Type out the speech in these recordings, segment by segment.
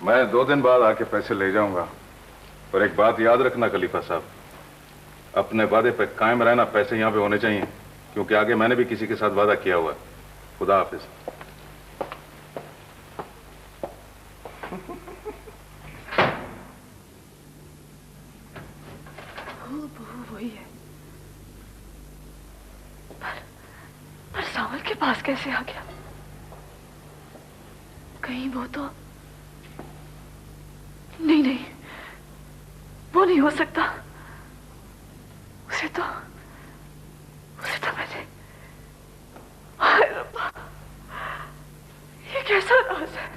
मैं 2 दिन बाद आके पैसे ले जाऊंगा। और एक बात याद रखना खलीफा साहब, अपने वादे पे कायम रहना। पैसे यहां पे होने चाहिए, क्योंकि आगे मैंने भी किसी के साथ वादा किया हुआ है। खुदा हाफिज। वही है, पर सावल के पास कैसे आ गया? कहीं वो तो नहीं, वो नहीं हो सकता। उसे तो मैंने, हाय रब्बा, ये कैसा राज है?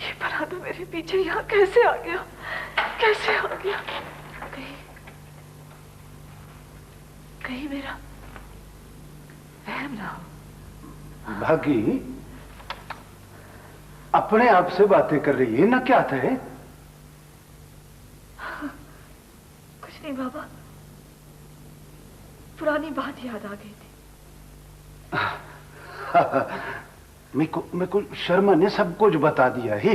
ये परा तो मेरे पीछे यहाँ कैसे आ गया? कहीं मेरा वहम ना हो। भागी अपने आप से बातें कर रही है ना, क्या था? कुछ नहीं बाबा, पुरानी बात याद आ गई थी। मेरे को शर्मा ने सब कुछ बता दिया है।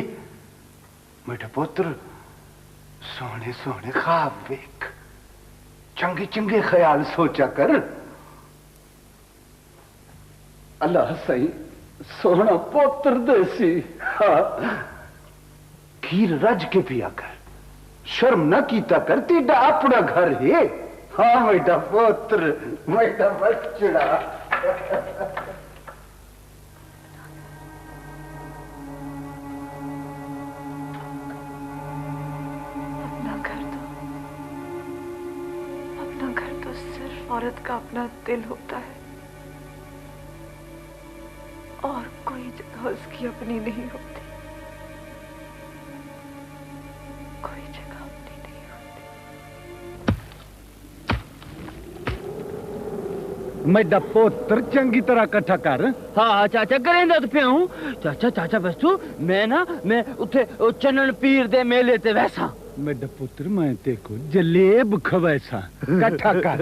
मेरा पुत्र सोने सोने ख्वाब देख, चंगे चंगे ख्याल सोचा कर। अल्लाह सही सोना पुत्र देसी। हाँ, खीर रज के पिया कर, शर्म न कीता कर, तेरा अपना घर है। हाँ मेरा पुत्र, मेरा बच्चा। अपना घर तो सिर्फ औरत का अपना दिल होता है, और कोई जगह उसकी अपनी नहीं होती। कोई जगह अपनी नहीं होती। मेरा पुत्र चंगी तरह इकट्ठा कर। हाँ चाचा करेंदा तो पिया हूँ। चाचा बस तू मैं उठे चनन पीर दे मेले ते वैसा। मेरा पुत्र मैं तेको जलेब खवैसा इकट्ठा कर।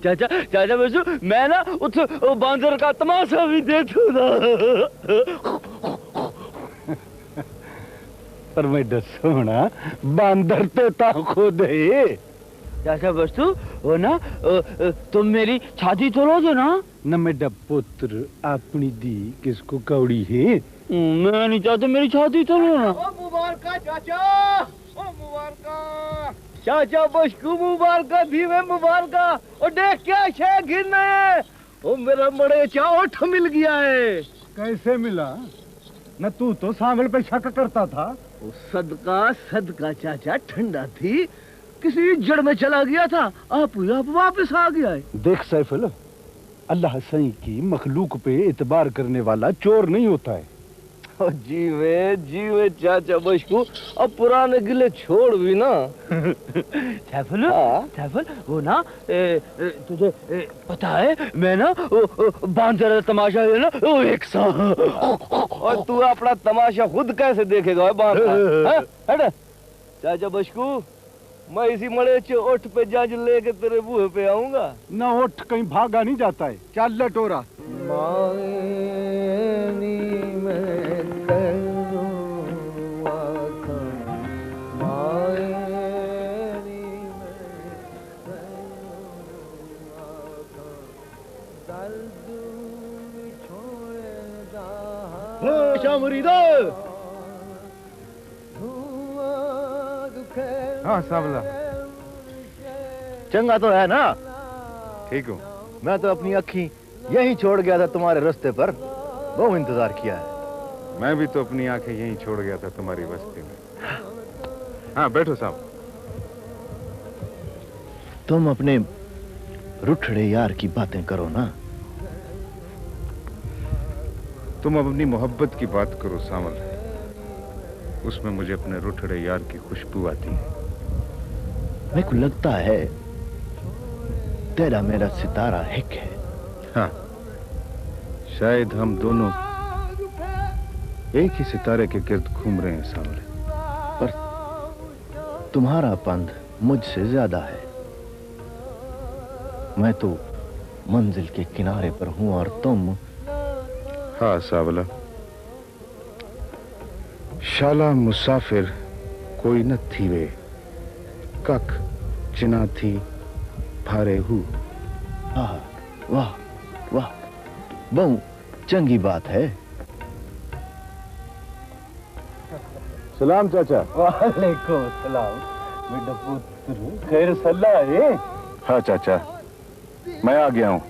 चाचा बसू मैं ना उठ बांदर का तमाशा भी देखूं ना। पर मेरा सोना बांदर तो ता खुद है। चाचा बसू वो ना तुम मेरी शादी तो लो ना। न मेरा पुत्र अपनी दी किसको कौड़ी है। मैं नहीं चाहता मेरी शादी तो लो ना। मुबारक चाचा, चाचा बशकू मुबारक धीमे मुबारक। और देख क्या शे गिरना है। ओ मेरा बड़े चाट मिल गया है। कैसे मिला? न तू तो सांवल पे शक करता था। वो सदका चाचा ठंडा थी, किसी जड़ में चला गया था, आप वापस आ गया है। देख सैफुल, अल्लाह सही की मखलूक पे इतबार करने वाला चोर नहीं होता है। जीवे चाचा बशकू, अब पुराने गिले छोड़ भी ना। सैफुल वो ना तुझे पता है मैं ना बांदर तमाशा है ना वो एक सा। और तू अपना तमाशा खुद कैसे देखेगा बांदर? चाचा बशकू मैं इसी मड़े च उठ पे जांच लेके तेरे बूहे पे आऊंगा। ना उठ कहीं भागा नहीं जाता है। चल लटोरा। हाँ सावला, चंगा तो है ना? ठीक हूँ। मैं तो अपनी अखी यहीं छोड़ गया था तुम्हारे रास्ते पर, बहुत इंतजार किया है। मैं भी तो अपनी आंखें यहीं छोड़ गया था तुम्हारी बस्ती में। हाँ बैठो साहब। तुम अपने रुठड़े यार की बातें करो ना। तुम अपनी मोहब्बत की बात करो सावल, उसमें मुझे अपने रुठड़े यार की खुशबू आती है। मेरे को लगता है तेरा मेरा सितारा एक है। हाँ, शायद हम दोनों एक ही सितारे के गिर्द घूम रहे हैं सावले। पर तुम्हारा पंध मुझसे ज्यादा है। मैं तो मंजिल के किनारे पर हूं और तुम। हाँ सावला, शाला मुसाफिर कोई न थी वे, कख चिना थी फारे हु। वाह वाह वाह, बहु चंगी बात है। सलाम चाचा। वालेकुम सलाम। बेटा पुत्र खैर सल्ला है? हाँ चाचा, मैं आ गया हूँ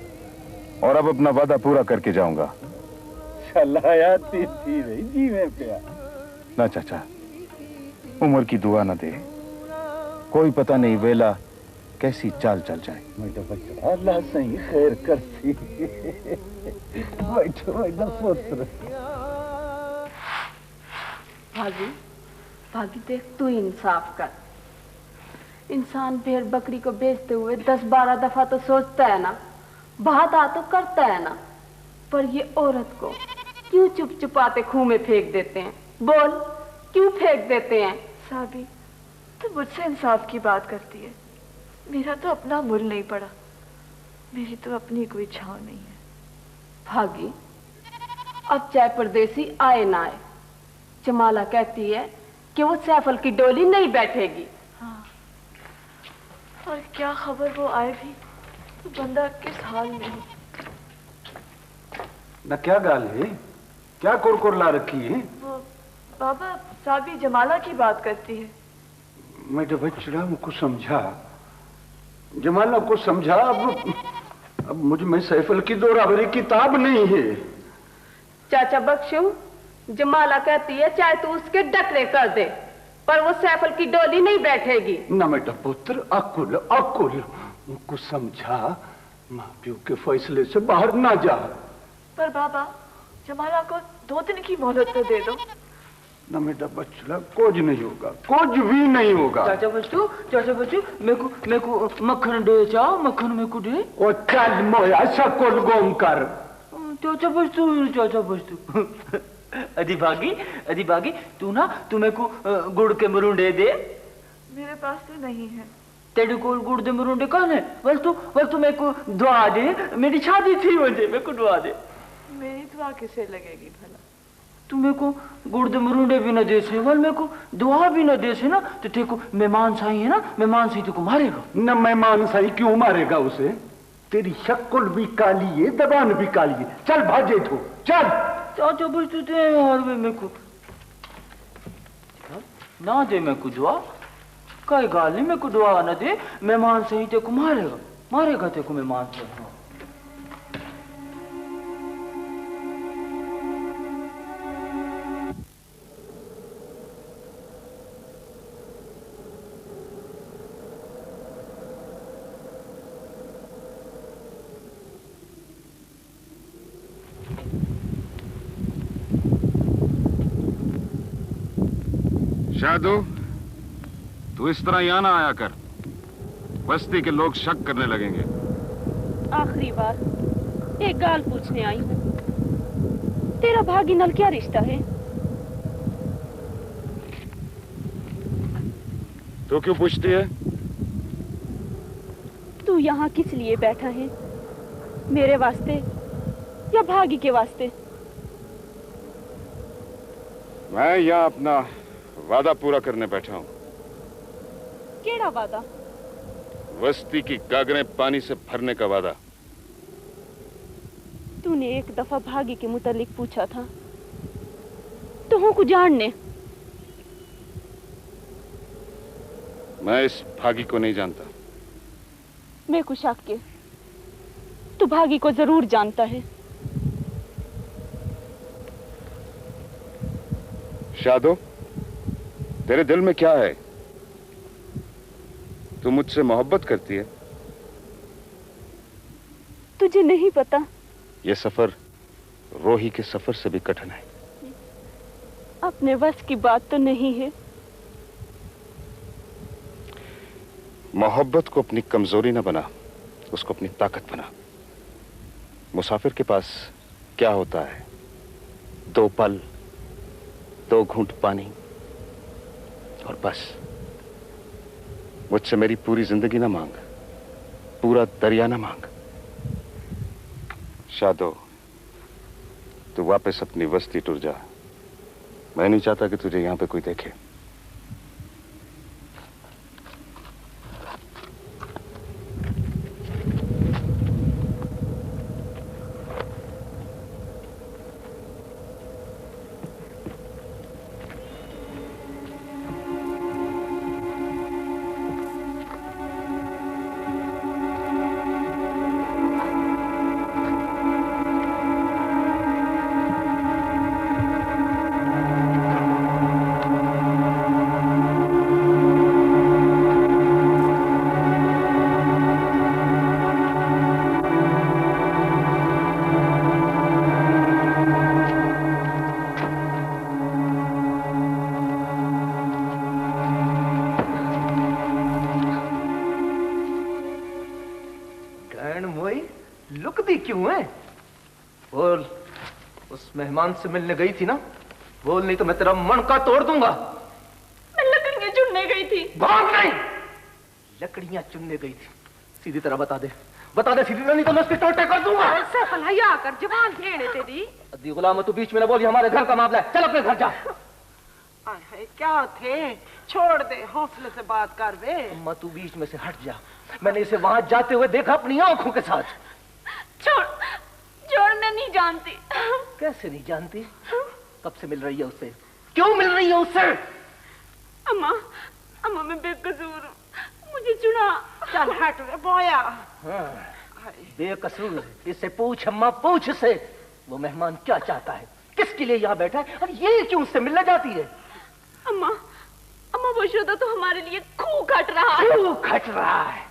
और अब अपना वादा पूरा करके जाऊंगा। सलाया थी रही जी में पिया। ना चाचा, उम्र की दुआ न दे, कोई पता नहीं वेला कैसी चाल चल जाए। बेटा बच्चा अल्लाह सही खैर करती। बैठो बेटा पुत्र। भागी भागी देख, तू इंसाफ कर। इंसान भेड़ बकरी को बेचते हुए 10-12 दफा तो सोचता है ना, बात आ तो करता है ना, पर ये औरत को क्यों चुप चुपाते खूह में फेंक देते हैं? बोल, क्यों फेंक देते हैं? साबी, तू मुझसे इंसाफ की बात करती है। मेरा तो अपना मुल नहीं पड़ा, मेरी तो अपनी कोई छाव नहीं है। भागी, अब चाहे परदेसी आए ना आए, जमाला कहती है कि वो सैफल की डोली नहीं बैठेगी। हाँ, और क्या खबर वो आए भी तो बंदा किस हाल में हो। ना क्या गाल है, क्या कुरकुर ला रखी है? वो बाबा, साबी जमाला की बात करती है। मैं जब बच्चा को समझा, जमाला को समझा, अब मुझ में सैफल की दोराबरी किताब नहीं है। चाचा बख्शू, जमाला कहती है चाहे तू उसके डकरे कर दे, पर वो सैफल की डोली नहीं बैठेगी। ना बेटा पुत्र, अकुल अकुल उनको समझा, माँ प्यो के फैसले से बाहर ना जा। पर बाबा, जमाला को 2 दिन की मोहलत तो दे दो। ना बेटा बच्चा, कुछ नहीं होगा, कुछ भी नहीं होगा। चाचा बच्चू मेरे को मक्खन दे, चाहो मक्खन मेरे को दे। ओ चल मोया सकुल गोम कर। चाचा बच्चू अदी भागी तू मेरे को गुड़ के मरुंडे दे। मेरे पास तो नहीं है। तेरे को गुड़ दे मरुंडे कौन है? बस तू मेरे को दुआ दे, मेरी शादी थी मुझे, मेरे को दुआ दे। मेरी दुआ किसे लगेगी भला? तू मेरे को गुड़ दे मरुंडे भी न दे से, वाल मेरे को दुआ भी न दे से ना, तो तेरे को मेहमान साई है ना, मेहमान साई तेको मारेगा। न मेहमान साई क्यों मारेगा उसे? तेरी शक्ल भी काली है, दबान भी काली है। चल भाजे तो चल। चाचा बच्चू दे यार मेरे को ना दे, मेरे को दुआ कई गाल नहीं, मेरे को दुआ न दे, मेहमान सही तेको मारेगा तेको मेहमान सही। शादू, तू इस तरह यहां ना आया कर, बस्ती के लोग शक करने लगेंगे। आखिरी बार एक गाल पूछने आई हूँ, तेरा भागी नल क्या रिश्ता है? तो क्यों पूछती है? तू यहाँ किस लिए बैठा है? मेरे वास्ते या भागी के वास्ते? मैं यहाँ अपना वादा पूरा करने बैठा हूँ। केड़ा वादा? बस्ती की गागरें पानी से भरने का वादा। तूने एक दफा भागी के मुतालिक पूछा था, तो हूँ को जानने। मैं इस भागी को नहीं जानता। मैं को शक के तू भागी को जरूर जानता है। शादो, तेरे दिल में क्या है? तू मुझसे मोहब्बत करती है? तुझे नहीं पता? यह सफर रोही के सफर से भी कठिन है। अपने वश की बात तो नहीं है। मोहब्बत को अपनी कमजोरी न बना, उसको अपनी ताकत बना। मुसाफिर के पास क्या होता है? 2 पल, 2 घूंट पानी और बस। मुझसे मेरी पूरी जिंदगी ना मांग, पूरा दरिया ना मांग। शादो, तू वापस अपनी बस्ती टुर जा। मैं नहीं चाहता कि तुझे यहां पे कोई देखे। मेहमान से मिलने गई थी ना? बोल, नहीं तो मैं तेरा मणका तोड़ दूंगा। मैं लकड़ियां चुनने गई थी। भाग नहीं, लकड़ियां चुनने गई थी। सीधी तरह बता दे, बता दे सीधी तरह, नहीं तो मैं उसके टोटे कर दूंगा। ऐसा भलाया कर, जवान भेड़े तेरी। अद्दी गुलाम, तू बीच में ना बोल, हमारे घर का मामला है। चल अपने घर जा। क्या थे, छोड़ दे, हौसले से बात कर बे। अम्मा तू बीच में से हट जा। मैंने इसे वहां जाते हुए देखा अपनी आंखों के साथ। छोड़ने नहीं जानती। कैसे नहीं जानती? कब से मिल रही है उससे? क्यों मिल रही है उससे? अम्मा, अम्मा मैं बेकसूर हूँ, मुझे चुना। चल हट रे बोया। हाँ, बेकसूर? इससे पूछ अम्मा, पूछ से वो मेहमान क्या चाहता है, किसके लिए यहाँ बैठा है, और ये क्यों उससे मिलने जाती है? अम्मा, अम्मा वो शुदा तो हमारे लिए खूह खट रहा है। खूह खट रहा है?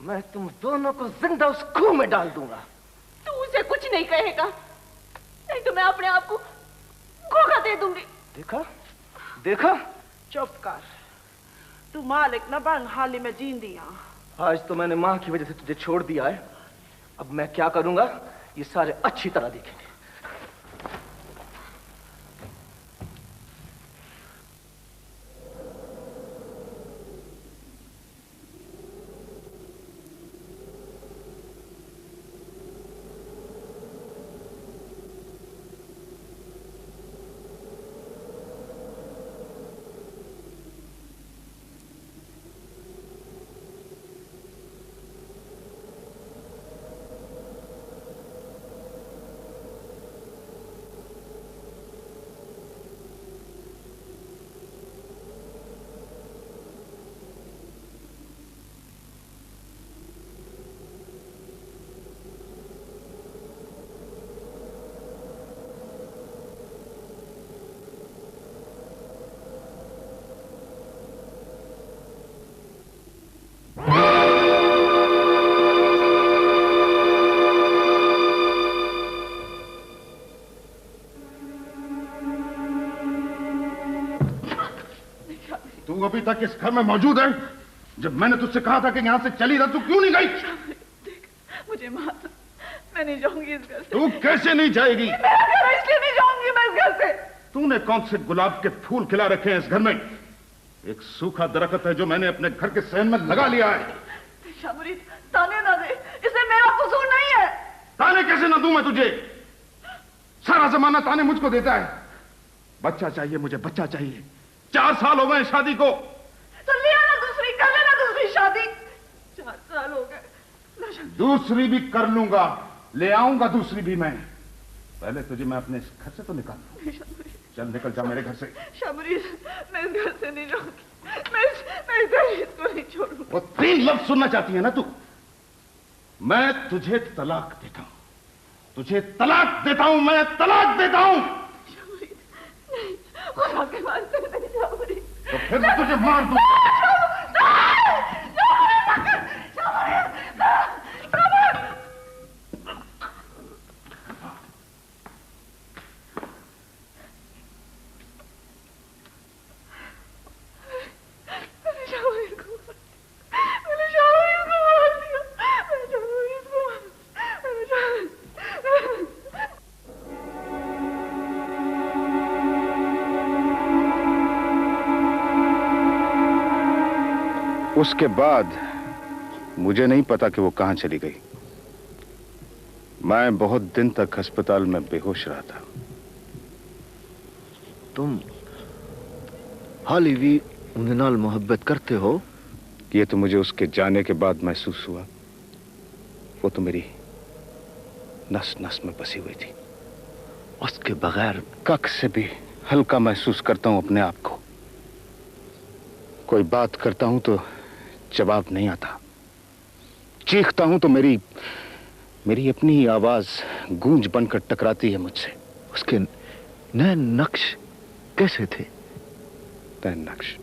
मैं तुम दोनों को जिंदा उस खूह में डाल दूंगा। तू उसे कुछ नहीं कहेगा, नहीं तो मैं अपने आप को धोखा दे दूंगी। देखा देखा? चुप कर, तू मालिक न बन, हाली में जीन दिया। आज तो मैंने माँ की वजह से तुझे छोड़ दिया है, अब मैं क्या करूंगा ये सारे अच्छी तरह देखेंगे। तू अभी तक इस घर में मौजूद है? जब मैंने तुझसे कहा था कि यहाँ से चली जा, तू क्यों नहीं गई? देख, मुझे माफ, मैं नहीं जाऊंगी इस घर से। तू कैसे नहीं जाएगी? मेरा घर है, इसलिए नहीं जाऊंगी मैं इस घर से। तूने कौन से गुलाब के फूल खिला रखे हैं इस घर में? एक सूखा दरख्त है जो मैंने अपने घर के सहन में लगा लिया है। शामुरीद, ताने ना दे, इसमें मेरा कसूर नहीं है। ताने कैसे ना दूं मैं तुझे? सारा जमाना ताने मुझको देता है। बच्चा चाहिए मुझे, बच्चा चाहिए। 4 साल हो गए शादी को। तो लिया ना दूसरी, कर लेना दूसरी शादी। 4 साल हो गए। दूसरी भी कर लूंगा, ले आऊंगा दूसरी भी मैं। पहले तुझे मैं अपने इस घर से तो निकाल दूं। चल निकल जा मेरे घर से। शामुरीद, मैं इस घर से नहीं जाऊंगी, मैं इस दहलीज को नहीं छोड़ूंगी। वो 3 लफ्ज सुनना चाहती है ना तू? मैं तुझे तलाक देता हूं, तुझे तलाक देता हूं, मैं तलाक देता हूं। नहीं, खुदा के वास्ते नहीं शामुरीद। तो फिर मैं तुझे मार दूं। उसके बाद मुझे नहीं पता कि वो कहां चली गई। मैं बहुत दिन तक अस्पताल में बेहोश रहा था। तुम हाली भी उनके नाल मोहब्बत करते हो? ये तो मुझे उसके जाने के बाद महसूस हुआ। वो तो मेरी नस नस में बसी हुई थी। उसके बगैर कख से भी हल्का महसूस करता हूं अपने आप को। कोई बात करता हूं तो जवाब नहीं आता। चीखता हूं तो मेरी अपनी ही आवाज गूंज बनकर टकराती है मुझसे। उसके नैन नक्श कैसे थे? नैन नक्श?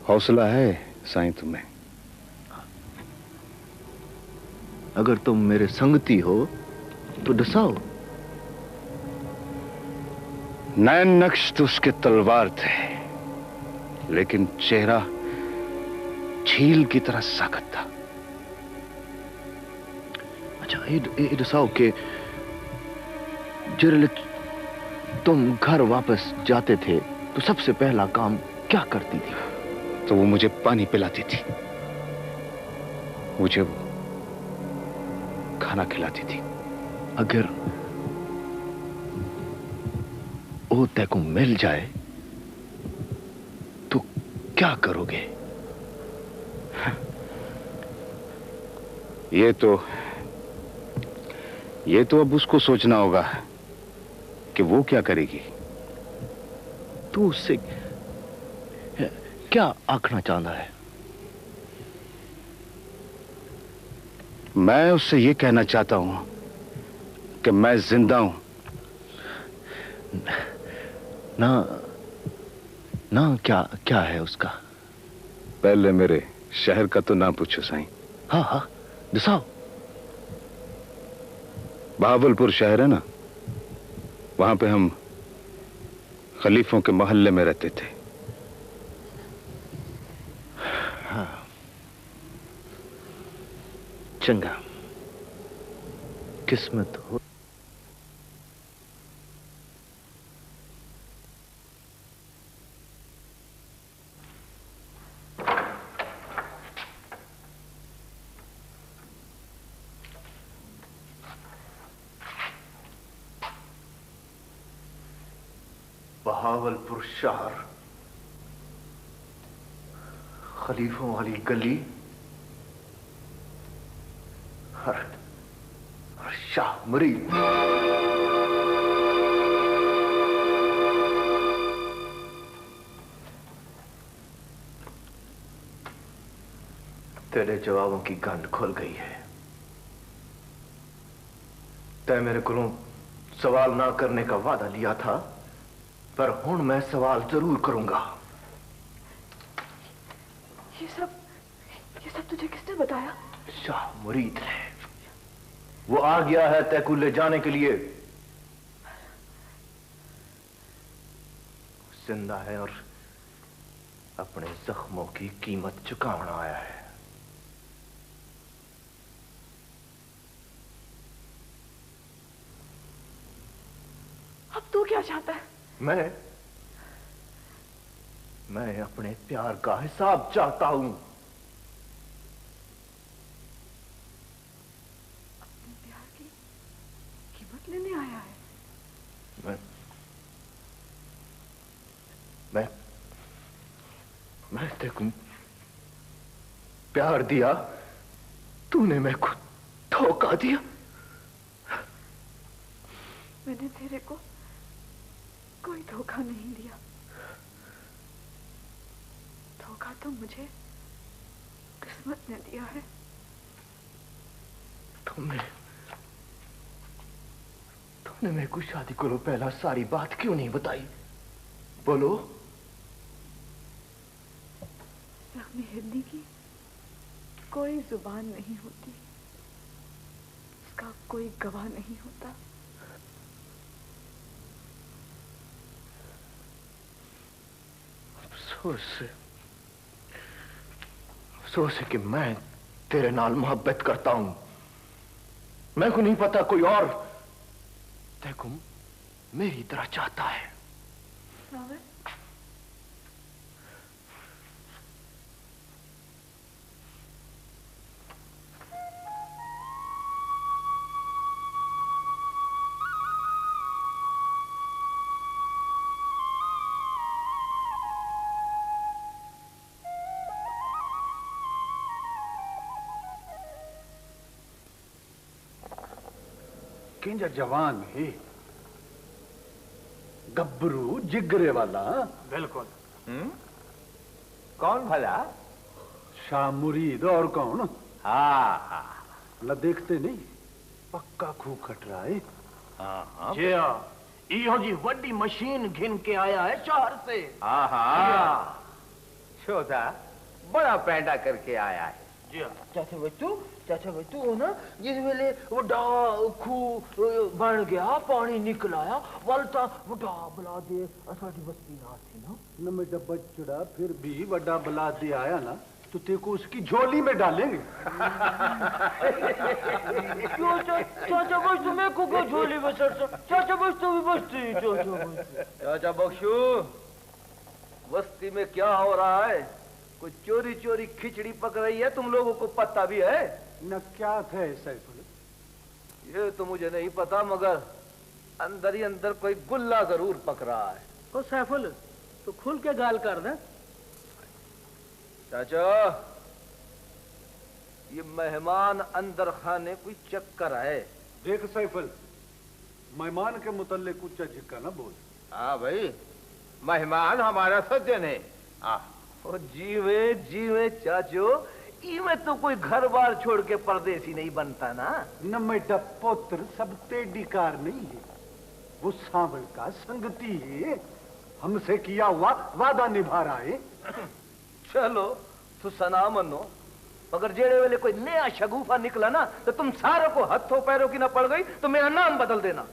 हौसला है साईं तुम्हें। अगर तुम मेरे संगती हो तो दसाओ। नैन नक्श तो उसके तलवार थे, लेकिन चेहरा झील की तरह सख्त था। अच्छा, ये दसाओ कि जिरले तुम घर वापस जाते थे तो सबसे पहला काम क्या करती थी? तो वो मुझे पानी पिलाती थी, मुझे वो खाना खिलाती थी। अगर वो तय को मिल जाए तो क्या करोगे? ये तो अब उसको सोचना होगा कि वो क्या करेगी। तू उससे क्या आखना चाहता है? मैं उससे ये कहना चाहता हूं कि मैं जिंदा हूं। ना क्या है उसका? पहले मेरे शहर का तो ना पूछो साईं। हाँ दसाओ। बहावलपुर शहर है ना, वहां पे हम खलीफों के मोहल्ले में रहते थे। हाँ, चंगा, किस्मत हो। बहावलपुर शहर, खलीफों वाली गली और शाह मरीद। तेरे जवाबों की गंढ खुल गई है। तय मेरे को सवाल ना करने का वादा लिया था, पर हुण मैं सवाल जरूर करूंगा। ये सब तुझे किसने बताया? शाह मुरीद ने। वो आ गया है तय को ले जाने के लिए। जिंदा है और अपने जख्मों की कीमत चुकाना आया है। अब तू क्या चाहता है? मैं अपने प्यार का हिसाब चाहता हूं। अपने प्यार की कीमत लेने आया है? मैं तेरे को प्यार दिया, तूने मेरे को धोखा दिया। मैंने तेरे को कोई धोखा नहीं दिया। धोखा तो मुझे किस्मत ने दिया है। तुमने मेरे को शादी करो पहला सारी बात क्यों नहीं बताई? बोलो। जख्मी हिरनी की कोई जुबान नहीं होती, उसका कोई गवाह नहीं होता। अफसोस है कि मैं तेरे नाल मोहब्बत करता हूं। मैं को नहीं पता कोई और देखो मेरी तरह चाहता है। किंजा जवान है, गब्बरू जिगरे वाला। बिल्कुल। कौन भला? शाह मुरीद और कौन? हाँ, न देखते नहीं, पक्का खूब खट रहा है। जी हाँ, इहो जी वड्डी मशीन घिन के आया है शहर से। हाँ, छोटा बड़ा पैंडा करके आया है। जी हाँ। चाचा बच्चू वो ना जिस वेले वो खू बन गया, पानी निकल आया, वलता वो बला दे असाडी बस्ती ना थी ना। न मेरा बच्चड़ा फिर भी बड़ा बला दे आया ना, तो तेको उसकी झोली में डालेंगे। क्यों चाचा बच्चू मैं को झोली में सर चाचा बच्चू भी बस्ती। चाचा बख्शू, बस्ती में क्या हो रहा है? कोई चोरी चोरी खिचड़ी पक रही है, तुम लोगों को पता भी है? न क्या थे सैफुल? ये तो मुझे नहीं पता, मगर अंदर ही अंदर कोई गुल्ला जरूर पक रहा है। तो सैफुल तो खुल के गाल कर दे। चाचा, ये मेहमान अंदर खाने कोई चक्कर है। देख सैफुल, मेहमान के मुतल्लिक कुछ झिक्का ना बोल। हाँ भाई, मेहमान हमारा सज्जन है। जीवे जीवे चाचो, इमे तो कोई घर बार छोड़ के परदेसी नहीं बनता ना। न मेरा पुत्र सब तेडीकार नहीं है, वो सांवल का संगति है, हमसे किया हुआ वादा निभा रहा है। चलो तो सना मनो, अगर जेड़े वेले कोई नया शगुफा निकला ना, तो तुम सारों को हथों पैरों की ना पड़ गई तो मेरा नाम बदल देना।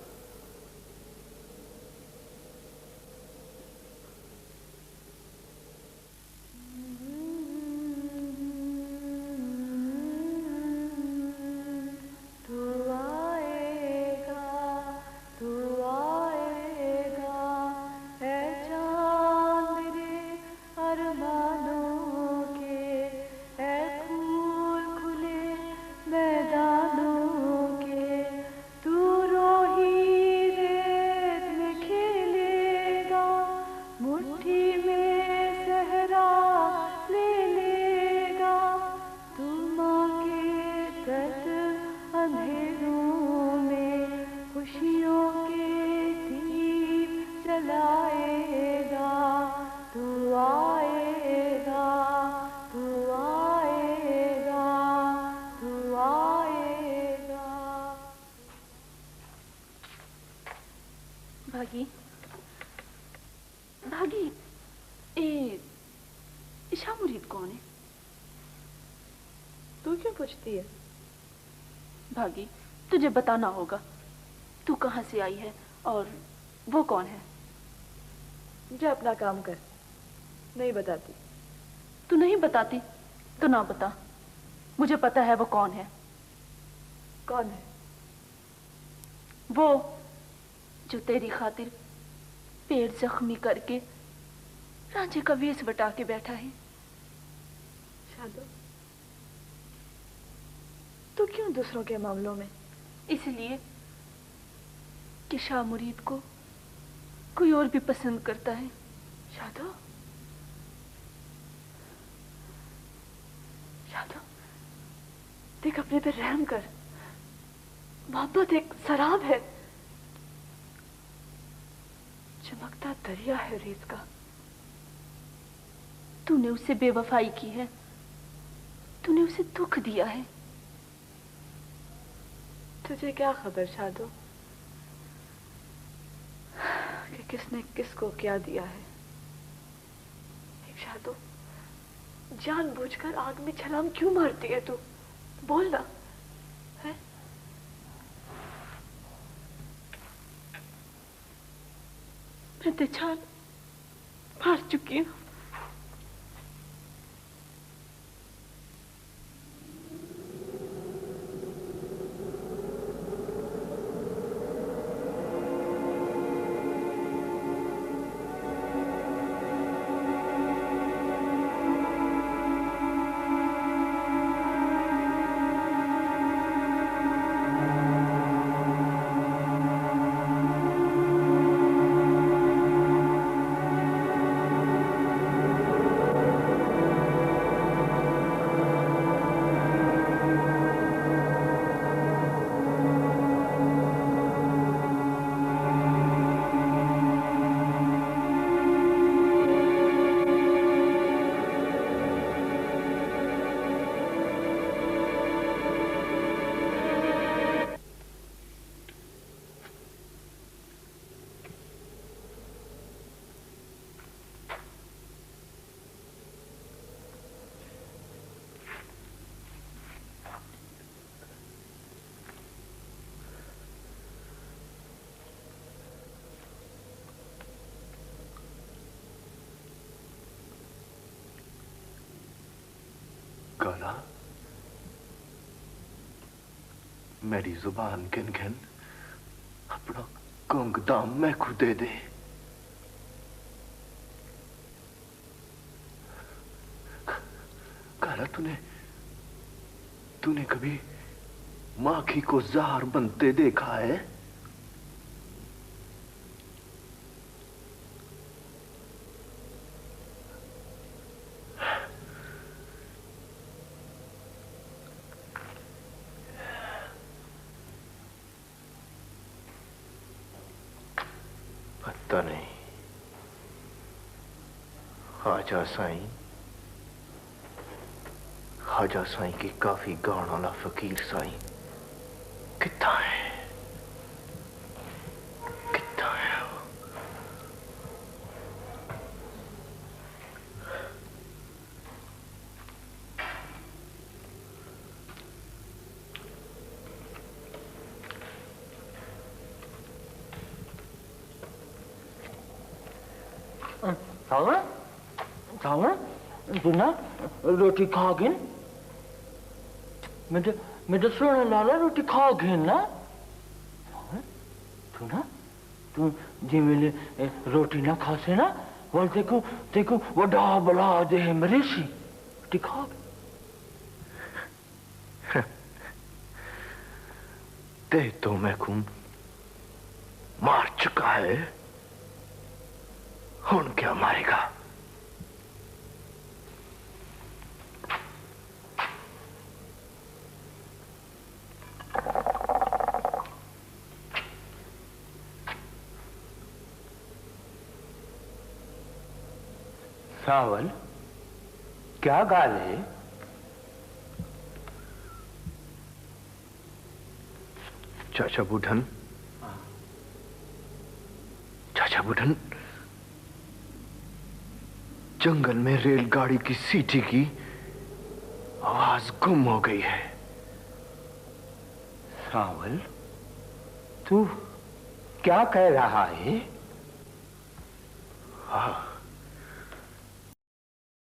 भागी भागी, शाह मुरीद कौन है? तू क्यों पूछती है? भागी, तुझे बताना होगा, तू कहाँ से आई है और वो कौन है? जा अपना काम कर, नहीं बताती। तू नहीं बताती तो ना बता, मुझे पता है वो कौन है। कौन है? वो जो तेरी खातिर पेट जख्मी करके रांझे का वेश बटा के बैठा है। शादो, तू क्यों दूसरों के मामलों में? इसलिए कि शाह मुरीद को कोई और भी पसंद करता है। शादो, शादो, देख अपने पे रहम कर। मोहब्बत एक शराब है, चमकता दरिया है रेत का। तूने उसे बेवफाई की है, तूने उसे दुख दिया है। तुझे क्या खबर शादो कि किसने किसको क्या दिया है? शादो, जानबूझकर आग में छलांग क्यों मारती है तू? बोल ना, है? मैं तो छाल मार चुकी हूँ। काला, मेरी जुबान गिन गिन अपना कंग दाम मैं खुद दे दे। काला, तूने कभी माखी को जहर बनते देखा है? पता नहीं। ख्वाजा साईं की काफी गान वाला फकीर साईं कितना है वो? सावन तू ना रोटी खा गिन। मैं तो सोने लाला रोटी खा गिन ना। तू जी मेरे रोटी ना खासे ना बोल देखो वडा बला दे मरीसी रोटी खा। ते तो मैं को मार चुका है, हुन क्या मारेगा? सावल, क्या गाल है? चाचा बुढ़न, जंगल में रेलगाड़ी की सीटी की आवाज गुम हो गई है। सावल, तू क्या कह रहा है? हाँ,